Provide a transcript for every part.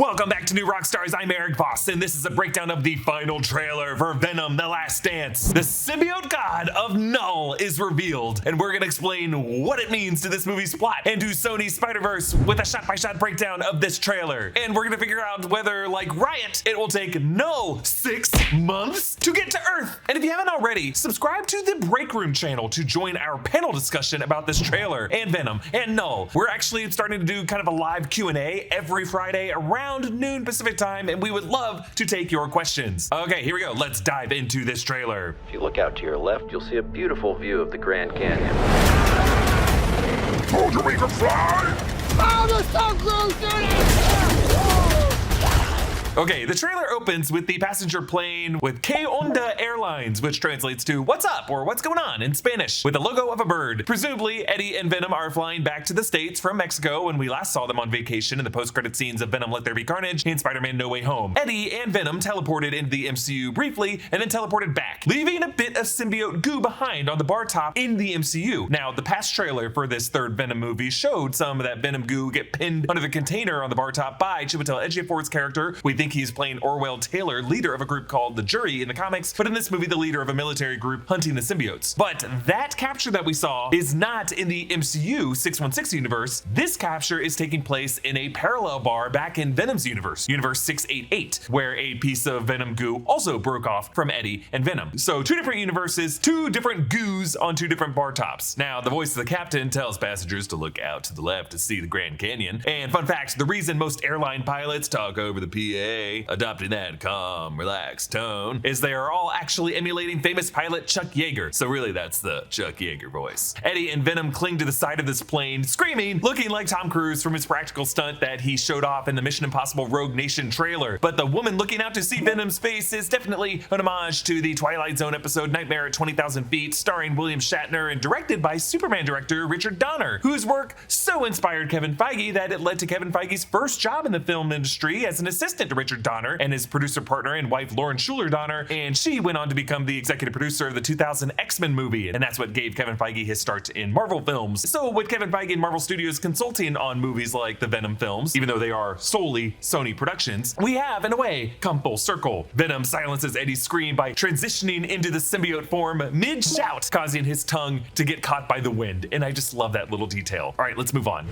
Welcome back to New Rockstars. I'm Erik Voss, and this is a breakdown of the final trailer for Venom The Last Dance. The symbiote god of Knull is revealed, and we're gonna explain what it means to this movie's plot and do Sony's Spider-Verse with a shot-by-shot breakdown of this trailer. And we're gonna figure out whether, like Riot, it will take Knull 6 months to get to Earth. And if you haven't already, subscribe to the Break Room channel to join our panel discussion about this trailer and Venom and Knull. We're actually starting to do kind of a live Q&A every Friday around noon Pacific time, and we would love to take your questions. Okay, here we go. Let's dive into this trailer. If you look out to your left, you'll see a beautiful view of the Grand Canyon. Told you we could fly! Oh, the Sun Cruise did it! Okay, the trailer opens with the passenger plane with Que Onda Airlines, which translates to "What's up?" or "What's going on?" in Spanish, with the logo of a bird. Presumably, Eddie and Venom are flying back to the States from Mexico when we last saw them on vacation in the post-credit scenes of Venom Let There Be Carnage and Spider-Man No Way Home. Eddie and Venom teleported into the MCU briefly and then teleported back, leaving a bit of symbiote goo behind on the bar top in the MCU. Now, the past trailer for this third Venom movie showed some of that Venom goo get pinned under the container on the bar top by Chiwetel Ejiofor's character. We think he's playing Orwell Taylor, leader of a group called the Jury in the comics, but in this movie, the leader of a military group hunting the symbiotes. But that capture that we saw is not in the MCU 616 universe. This capture is taking place in a parallel bar back in Venom's universe, Universe 688, where a piece of Venom goo also broke off from Eddie and Venom. So two different universes, two different goos on two different bar tops. Now, the voice of the captain tells passengers to look out to the left to see the Grand Canyon. And fun fact, the reason most airline pilots talk over the PA, adopting that calm, relaxed tone, is they are all actually emulating famous pilot Chuck Yeager. So really, that's the Chuck Yeager voice. Eddie and Venom cling to the side of this plane, screaming, looking like Tom Cruise from his practical stunt that he showed off in the Mission Impossible Rogue Nation trailer. But the woman looking out to see Venom's face is definitely an homage to the Twilight Zone episode Nightmare at 20,000 Feet, starring William Shatner and directed by Superman director Richard Donner, whose work so inspired Kevin Feige that it led to Kevin Feige's first job in the film industry as an assistant to Richard Donner and his producer partner and wife Lauren Schuler Donner, and she went on to become the executive producer of the 2000 X-Men movie, and that's what gave Kevin Feige his start in Marvel films. So with Kevin Feige and Marvel Studios consulting on movies like the Venom films, even though they are solely Sony productions, we have, in a way, come full circle. Venom silences Eddie's scream by transitioning into the symbiote form mid-shout, causing his tongue to get caught by the wind, and I just love that little detail. All right, let's move on.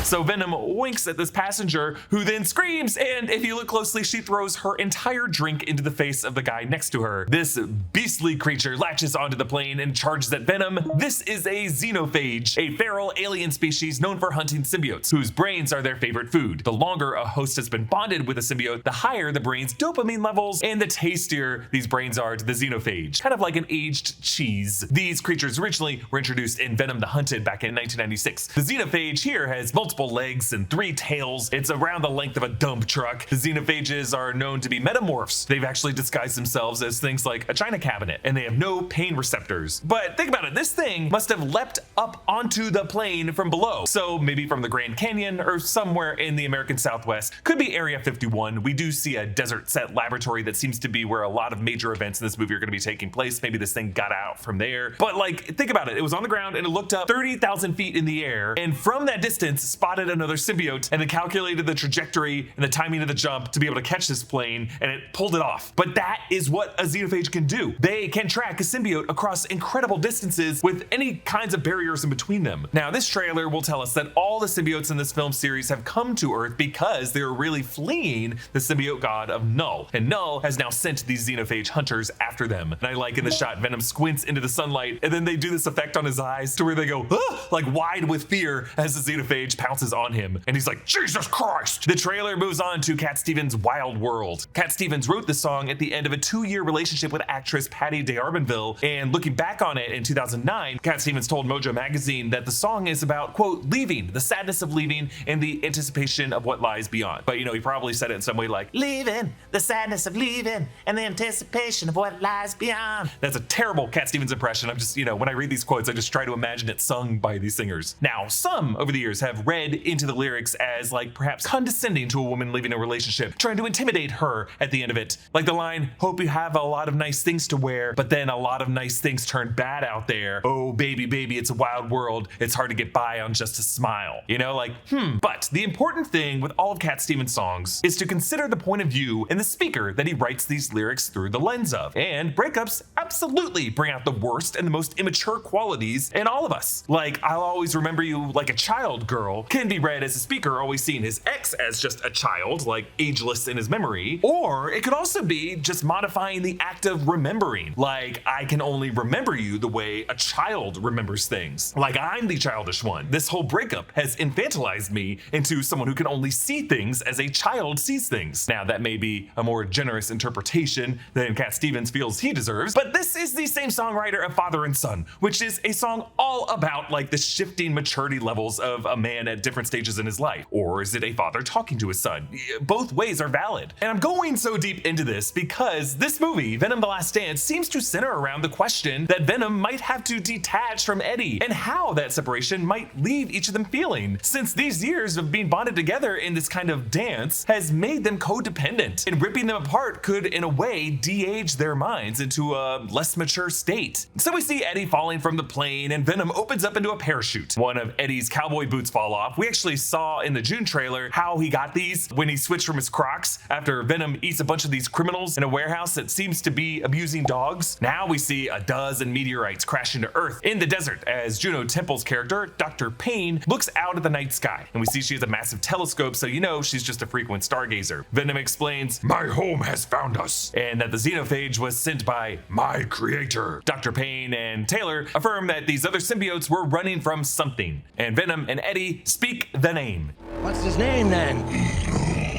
So Venom winks at this passenger, who then screams, and if you look closely, she throws her entire drink into the face of the guy next to her. This beastly creature latches onto the plane and charges at Venom. This is a xenophage, a feral alien species known for hunting symbiotes, whose brains are their favorite food. The longer a host has been bonded with a symbiote, the higher the brain's dopamine levels, and the tastier these brains are to the xenophage, kind of like an aged cheese. These creatures originally were introduced in Venom the Hunted back in 1996. The xenophage here has multiple legs and 3 tails. It's around the length of a dump truck. The xenophages are known to be metamorphs. They've actually disguised themselves as things like a china cabinet, and they have no pain receptors. But think about it, this thing must have leapt up onto the plane from below. So maybe from the Grand Canyon or somewhere in the American Southwest. Could be Area 51. We do see a desert set laboratory that seems to be where a lot of major events in this movie are going to be taking place. Maybe this thing got out from there. But like, think about it. It was on the ground and it looked up 30,000 feet in the air, and from that distance spotted another symbiote and then calculated the trajectory and the timing of the jump to be able to catch this plane, and it pulled it off. But that is what a xenophage can do. They can track a symbiote across incredible distances with any kinds of barriers in between them. Now, this trailer will tell us that all the symbiotes in this film series have come to Earth because they're really fleeing the symbiote god of Knull, and Knull has now sent these xenophage hunters after them. And I like in the shot, Venom squints into the sunlight, and then they do this effect on his eyes to where they go, ah, like wide with fear as the xenophage pounces on him, and he's like, Jesus Christ! The trailer moves on to Cat Stevens' Wild World. Cat Stevens wrote the song at the end of a 2-year relationship with actress Patty D'Arbanville, and looking back on it in 2009, Cat Stevens told Mojo magazine that the song is about, quote, leaving, the sadness of leaving, and the anticipation of what lies beyond. But you know, he probably said it in some way like, leaving, the sadness of leaving, and the anticipation of what lies beyond. That's a terrible Cat Stevens impression. I'm just, you know, when I read these quotes, I just try to imagine it sung by these singers. Now, some over the years have read read into the lyrics as like perhaps condescending to a woman leaving a relationship, trying to intimidate her at the end of it. Like the line, hope you have a lot of nice things to wear, but then a lot of nice things turn bad out there. Oh, baby, baby, it's a wild world. It's hard to get by on just a smile. You know, like, But the important thing with all of Cat Stevens' songs is to consider the point of view and the speaker that he writes these lyrics through the lens of. And breakups absolutely bring out the worst and the most immature qualities in all of us. Like, I'll always remember you like a child girl can be read as a speaker always seeing his ex as just a child, like ageless in his memory. Or it could also be just modifying the act of remembering. Like, I can only remember you the way a child remembers things. Like, I'm the childish one. This whole breakup has infantilized me into someone who can only see things as a child sees things. Now, that may be a more generous interpretation than Cat Stevens feels he deserves, but this is the same songwriter of Father and Son, which is a song all about like the shifting maturity levels of a man at different stages in his life. Or is it a father talking to his son? Both ways are valid. And I'm going so deep into this because this movie, Venom The Last Dance, seems to center around the question that Venom might have to detach from Eddie and how that separation might leave each of them feeling, since these years of being bonded together in this kind of dance has made them codependent, and ripping them apart could in a way de-age their minds into a less mature state. So we see Eddie falling from the plane and Venom opens up into a parachute. One of Eddie's cowboy boots fall off. We actually saw in the June trailer how he got these when he switched from his Crocs after Venom eats a bunch of these criminals in a warehouse that seems to be abusing dogs. Now we see a dozen meteorites crash into Earth in the desert as Juno Temple's character, Dr. Payne, looks out at the night sky, and we see she has a massive telescope, so you know she's just a frequent stargazer. Venom explains, "My home has found us," and that the xenophage was sent by my creator. Dr. Payne and Taylor affirm that these other symbiotes were running from something, and Venom and Eddie speak the name. What's his name then?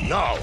No.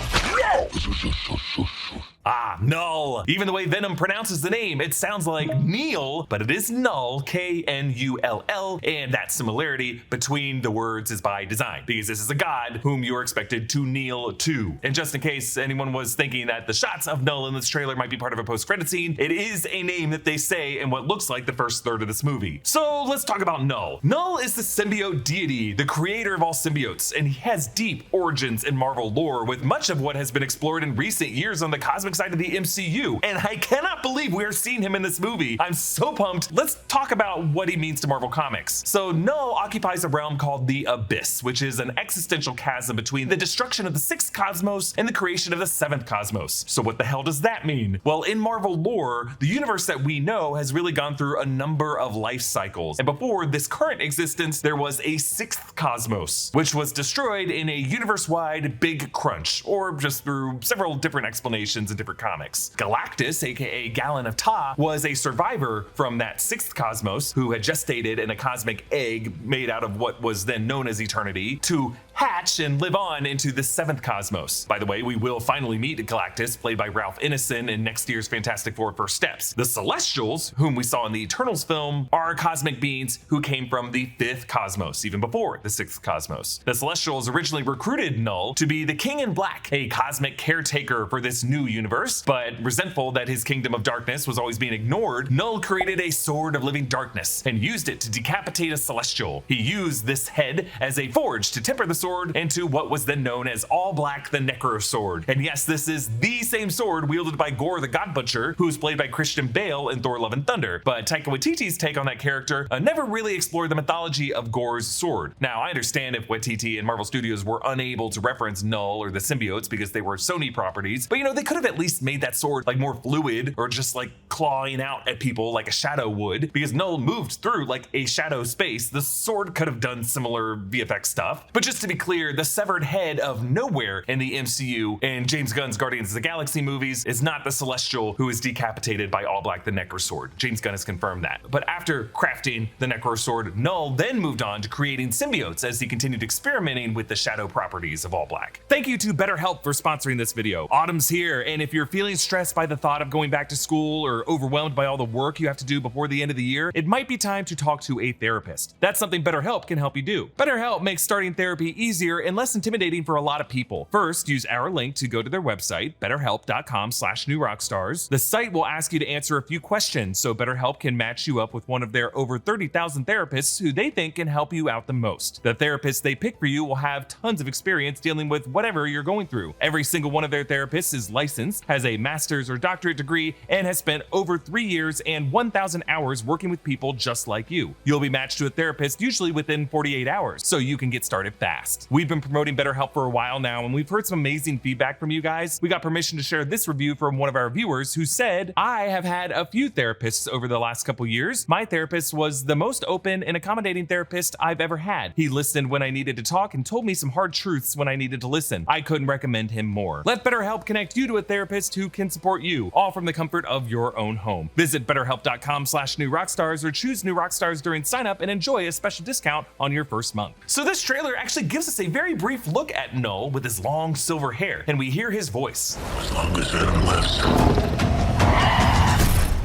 Ah, Knull. Even the way Venom pronounces the name, it sounds like Neil, but it is Knull, K-N-U-L-L, and that similarity between the words is by design, because this is a god whom you are expected to kneel to. And just in case anyone was thinking that the shots of Knull in this trailer might be part of a post-credit scene, it is a name that they say in what looks like the first third of this movie. So let's talk about Knull. Knull is the symbiote deity, the creator of all symbiotes, and he has deep origins in Marvel lore, with much of what has been explored in recent years on the cosmic side of the MCU, and I cannot believe we are seeing him in this movie. I'm so pumped. Let's talk about what he means to Marvel Comics. So Knull occupies a realm called the Abyss, which is an existential chasm between the destruction of the 6th cosmos and the creation of the 7th cosmos. So what the hell does that mean? Well, in Marvel lore, the universe that we know has really gone through a number of life cycles, and before this current existence, there was a 6th cosmos, which was destroyed in a universe-wide big crunch, or just through several different explanations in different comics. Galactus, aka Gallon of Ta, was a survivor from that 6th cosmos who had gestated in a cosmic egg made out of what was then known as eternity to hatch and live on into the 7th cosmos. By the way, we will finally meet Galactus, played by Ralph Ineson in next year's Fantastic Four First Steps. The Celestials, whom we saw in the Eternals film, are cosmic beings who came from the 5th cosmos, even before the 6th cosmos. The Celestials originally recruited Knull to be the King in Black, a cosmic caretaker for this new universe, but resentful that his kingdom of darkness was always being ignored, Knull created a sword of living darkness and used it to decapitate a Celestial. He used this head as a forge to temper the sword into what was then known as All Black the Necro Sword. And yes, this is the same sword wielded by Gore the God Butcher, who's played by Christian Bale in Thor Love and Thunder. But Taika Waititi's take on that character never really explored the mythology of Gore's sword. Now, I understand if Waititi and Marvel Studios were unable to reference Knull or the symbiotes because they were Sony properties, but you know, they could have at least made that sword like more fluid or just like clawing out at people like a shadow would, because Knull moved through like a shadow space. The sword could have done similar VFX stuff. But just to be clear, the severed head of nowhere in the MCU and James Gunn's Guardians of the Galaxy movies is not the Celestial who is decapitated by All Black the Necro Sword. James Gunn has confirmed that. But after crafting the Necro Sword, Knull then moved on to creating symbiotes as he continued experimenting with the shadow properties of All Black. Thank you to BetterHelp for sponsoring this video. Autumn's here, and if you're feeling stressed by the thought of going back to school or overwhelmed by all the work you have to do before the end of the year, it might be time to talk to a therapist. That's something BetterHelp can help you do. BetterHelp makes starting therapy easier and less intimidating for a lot of people. First, use our link to go to their website, betterhelp.com/newrockstars. The site will ask you to answer a few questions so BetterHelp can match you up with one of their over 30,000 therapists who they think can help you out the most. The therapist they pick for you will have tons of experience dealing with whatever you're going through. Every single one of their therapists is licensed, has a master's or doctorate degree, and has spent over 3 years and 1,000 hours working with people just like you. You'll be matched to a therapist usually within 48 hours, so you can get started fast. We've been promoting BetterHelp for a while now, and we've heard some amazing feedback from you guys. We got permission to share this review from one of our viewers who said, "I have had a few therapists over the last couple years. My therapist was the most open and accommodating therapist I've ever had. He listened when I needed to talk and told me some hard truths when I needed to listen. I couldn't recommend him more." Let BetterHelp connect you to a therapist who can support you, all from the comfort of your own home. Visit betterhelp.com/newrockstars or choose New Rockstars during sign up and enjoy a special discount on your first month. So this trailer actually gives us a very brief look at Knull with his long silver hair, and we hear his voice. As long as Venom lives,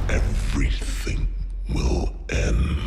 everything will end.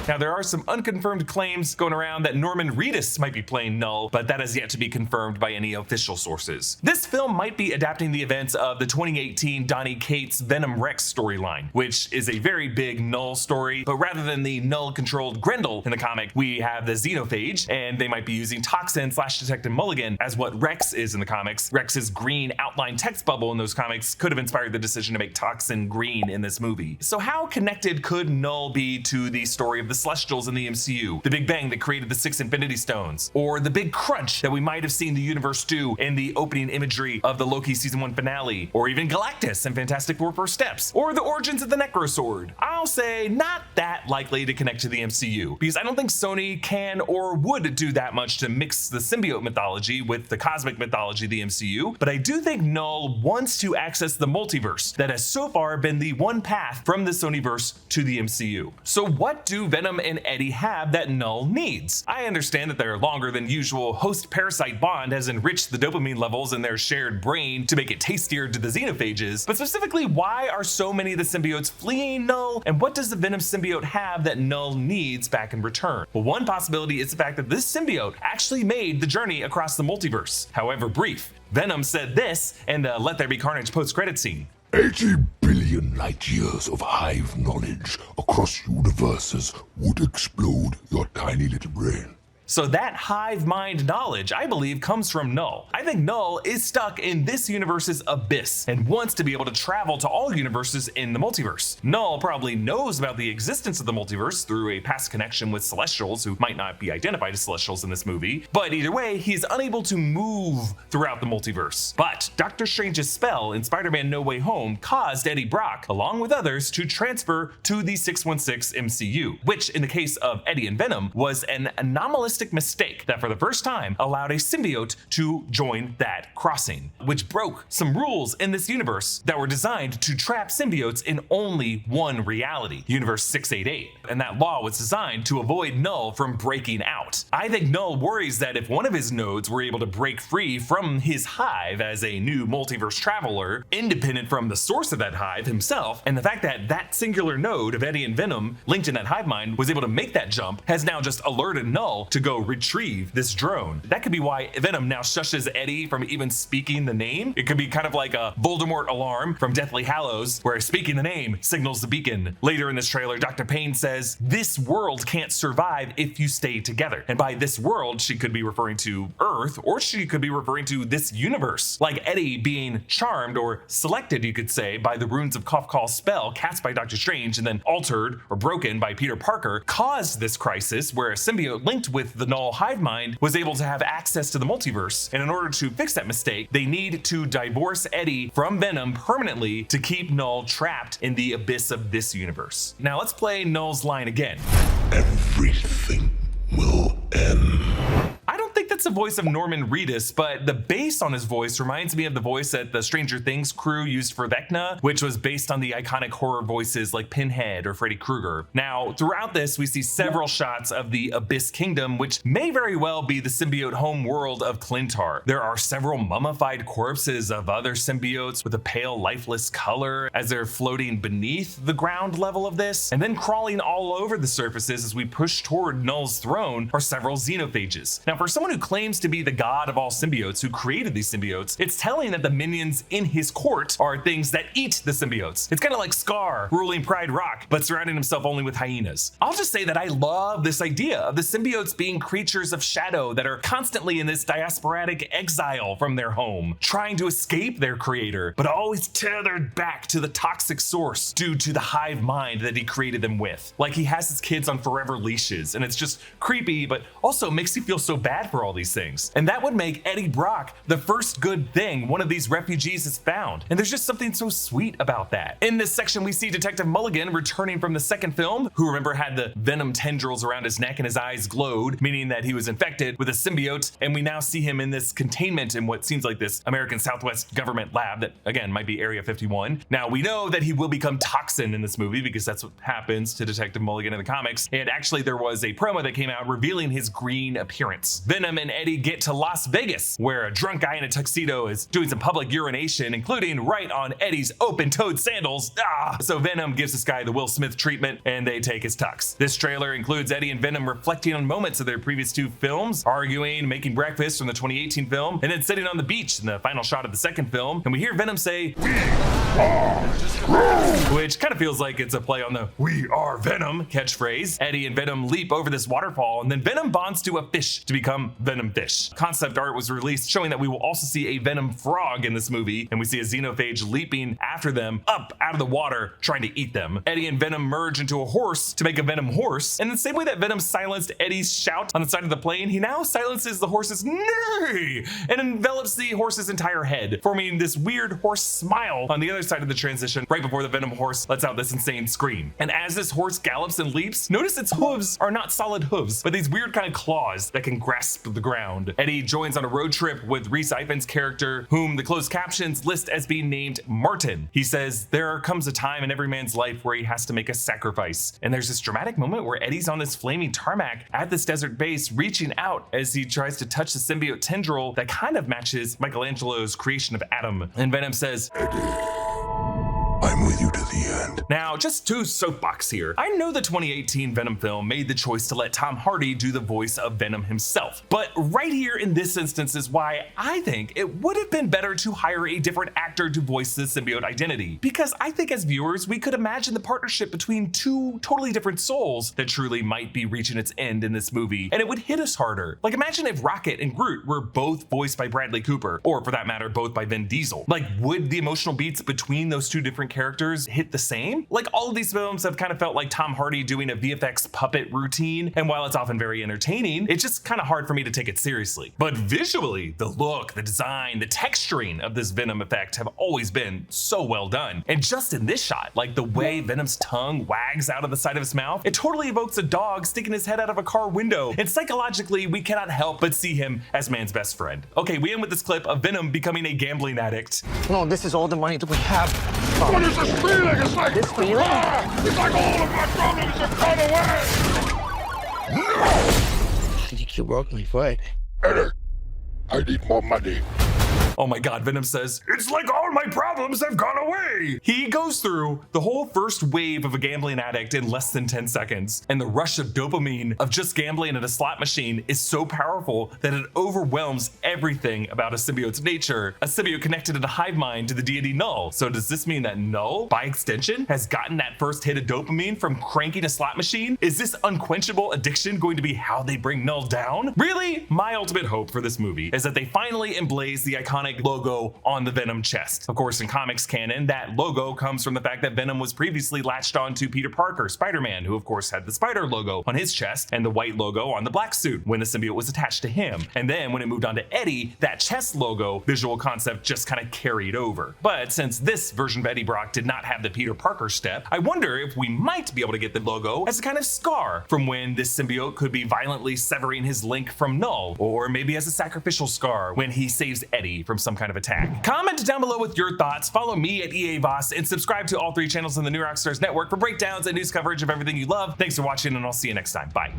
Now, there are some unconfirmed claims going around that Norman Reedus might be playing Knull, but that has yet to be confirmed by any official sources. This film might be adapting the events of the 2018 Donny Cates Venom Rex storyline, which is a very big Knull story, but rather than the Knull-controlled Grendel in the comic, we have the Xenophage, and they might be using Toxin/Detective Mulligan as what Rex is in the comics. Rex's green outline text bubble in those comics could have inspired the decision to make Toxin green in this movie. So how connected could Knull be to the story of the Celestials in the MCU, the Big Bang that created the 6 Infinity Stones, or the big crunch that we might have seen the universe do in the opening imagery of the Loki season 1 finale, or even Galactus and Fantastic Four First Steps, or the origins of the Necrosword? I'll say not that likely to connect to the MCU, because I don't think Sony can or would do that much to mix the symbiote mythology with the cosmic mythology of the MCU, but I do think Knull wants to access the multiverse that has so far been the one path from the Sonyverse to the MCU. So what do Venom and Eddie have that Knull needs? I understand that their longer than usual host-parasite bond has enriched the dopamine levels in their shared brain to make it tastier to the xenophages, but specifically, why are so many of the symbiotes fleeing Knull, and what does the Venom symbiote have that Knull needs back in return? Well, one possibility is the fact that this symbiote actually made the journey across the multiverse, however brief. Venom said this in the Let There Be Carnage post-credit scene. 80 billion light years of hive knowledge across universes would explode your tiny little brain. So that hive mind knowledge, I believe, comes from Knull. I think Knull is stuck in this universe's abyss and wants to be able to travel to all universes in the multiverse. Knull probably knows about the existence of the multiverse through a past connection with Celestials who might not be identified as Celestials in this movie, but either way, he's unable to move throughout the multiverse. But Doctor Strange's spell in Spider-Man No Way Home caused Eddie Brock, along with others, to transfer to the 616 MCU, which in the case of Eddie and Venom was an anomalous mistake that for the first time allowed a symbiote to join that crossing, which broke some rules in this universe that were designed to trap symbiotes in only one reality, Universe 688. And that law was designed to avoid Knull from breaking out. I think Knull worries that if one of his nodes were able to break free from his hive as a new multiverse traveler, independent from the source of that hive himself, and the fact that that singular node of Eddie and Venom linked in that hive mind was able to make that jump has now just alerted Knull to go retrieve this drone. That could be why Venom now shushes Eddie from even speaking the name. It could be kind of like a Voldemort alarm from Deathly Hallows, where speaking the name signals the beacon. Later in this trailer, Dr. Payne says, "This world can't survive if you stay together." And by this world, she could be referring to Earth, or she could be referring to this universe. Like Eddie being charmed or selected, you could say, by the Runes of Kafkal's spell cast by Doctor Strange and then altered or broken by Peter Parker, caused this crisis where a symbiote linked with the Knull hive mind was able to have access to the multiverse. And in order to fix that mistake, they need to divorce Eddie from Venom permanently to keep Knull trapped in the abyss of this universe. Now let's play Knull's line again. Everything will end. I don't think that's the voice of Norman Reedus, but the bass on his voice reminds me of the voice that the Stranger Things crew used for Vecna, which was based on the iconic horror voices like Pinhead or Freddy Krueger. Now, throughout this, we see several shots of the Abyss Kingdom, which may very well be the symbiote home world of Clintar. There are several mummified corpses of other symbiotes with a pale, lifeless color as they're floating beneath the ground level of this, and then crawling all over the surfaces as we push toward Knull's throne are several xenophages. Now, for someone who claims to be the god of all symbiotes who created these symbiotes, it's telling that the minions in his court are things that eat the symbiotes. It's kind of like Scar ruling Pride Rock, but surrounding himself only with hyenas. I'll just say that I love this idea of the symbiotes being creatures of shadow that are constantly in this diasporatic exile from their home, trying to escape their creator, but always tethered back to the toxic source due to the hive mind that he created them with. Like he has his kids on forever leashes, and it's just creepy, but also makes you feel so bad for all these things. And that would make Eddie Brock the first good thing one of these refugees has found. And there's just something so sweet about that. In this section, we see Detective Mulligan returning from the second film, who remember had the venom tendrils around his neck and his eyes glowed, meaning that he was infected with a symbiote. And we now see him in this containment in what seems like this American Southwest government lab that, again, might be Area 51. Now, we know that he will become Toxin in this movie because that's what happens to Detective Mulligan in the comics. And actually, there was a promo that came out revealing his green appearance. Venom and Eddie get to Las Vegas, where a drunk guy in a tuxedo is doing some public urination, including right on Eddie's open-toed sandals. So Venom gives this guy the Will Smith treatment, and they take his tux. This trailer includes Eddie and Venom reflecting on moments of their previous two films, arguing, making breakfast from the 2018 film, and then sitting on the beach in the final shot of the second film. And we hear Venom say, "We are Groot," which kind of feels like it's a play on the "We are Venom" catchphrase. Eddie and Venom leap over this waterfall, and then Venom bonds to a fish to become Venom Fish. Concept art was released showing that we will also see a Venom frog in this movie, and we see a xenophage leaping after them up out of the water trying to eat them. Eddie and Venom merge into a horse to make a Venom horse, and the same way that Venom silenced Eddie's shout on the side of the plane, he now silences the horse's neigh and envelops the horse's entire head, forming this weird horse smile on the other side of the transition right before the Venom horse lets out this insane scream. And as this horse gallops and leaps, notice its hooves are not solid hooves, but these weird kind of claws that can grasp the ground. Eddie joins on a road trip with Rhys Ifans' character, whom the closed captions list as being named Martin. He says, "There comes a time in every man's life where he has to make a sacrifice." And there's this dramatic moment where Eddie's on this flaming tarmac at this desert base, reaching out as he tries to touch the symbiote tendril that kind of matches Michelangelo's creation of Adam. And Venom says, I'm with you to the end. Now, just to soapbox here, I know the 2018 Venom film made the choice to let Tom Hardy do the voice of Venom himself, but right here in this instance is why I think it would have been better to hire a different actor to voice the symbiote identity, because I think as viewers, we could imagine the partnership between two totally different souls that truly might be reaching its end in this movie, and it would hit us harder. Like, imagine if Rocket and Groot were both voiced by Bradley Cooper, or for that matter, both by Vin Diesel. Like, would the emotional beats between those two different characters hit the same? Like, all of these films have kind of felt like Tom Hardy doing a VFX puppet routine, and while it's often very entertaining, it's just kind of hard for me to take it seriously. But visually, the look, the design, the texturing of this Venom effect have always been so well done. And just in this shot, like the way Venom's tongue wags out of the side of his mouth, it totally evokes a dog sticking his head out of a car window. And psychologically, we cannot help but see him as man's best friend. Okay, we end with this clip of Venom becoming a gambling addict. No, this is all the money that we have. What is this feeling? It's like This feeling? It's like all of my problems have gone away. You broke my foot. Eddie, I need more money. Oh my God, Venom says, "It's like all my problems have gone away." He goes through the whole first wave of a gambling addict in less than 10 seconds. And the rush of dopamine of just gambling at a slot machine is so powerful that it overwhelms everything about a symbiote's nature. A symbiote connected in a hive mind to the deity Knull. So does this mean that Knull, by extension, has gotten that first hit of dopamine from cranking a slot machine? Is this unquenchable addiction going to be how they bring Knull down? Really, my ultimate hope for this movie is that they finally emblaze the iconic logo on the Venom chest. Of course, in comics canon, that logo comes from the fact that Venom was previously latched on to Peter Parker, Spider-Man, who of course had the spider logo on his chest and the white logo on the black suit when the symbiote was attached to him. And then when it moved on to Eddie, that chest logo visual concept just kind of carried over. But since this version of Eddie Brock did not have the Peter Parker step, I wonder if we might be able to get the logo as a kind of scar from when this symbiote could be violently severing his link from Knull, or maybe as a sacrificial scar when he saves Eddie from some kind of attack. Comment down below with your thoughts, follow me at EA Voss, and subscribe to all 3 channels in the new Rockstars network for breakdowns and news coverage of everything you love. Thanks for watching, and I'll see you next time. Bye.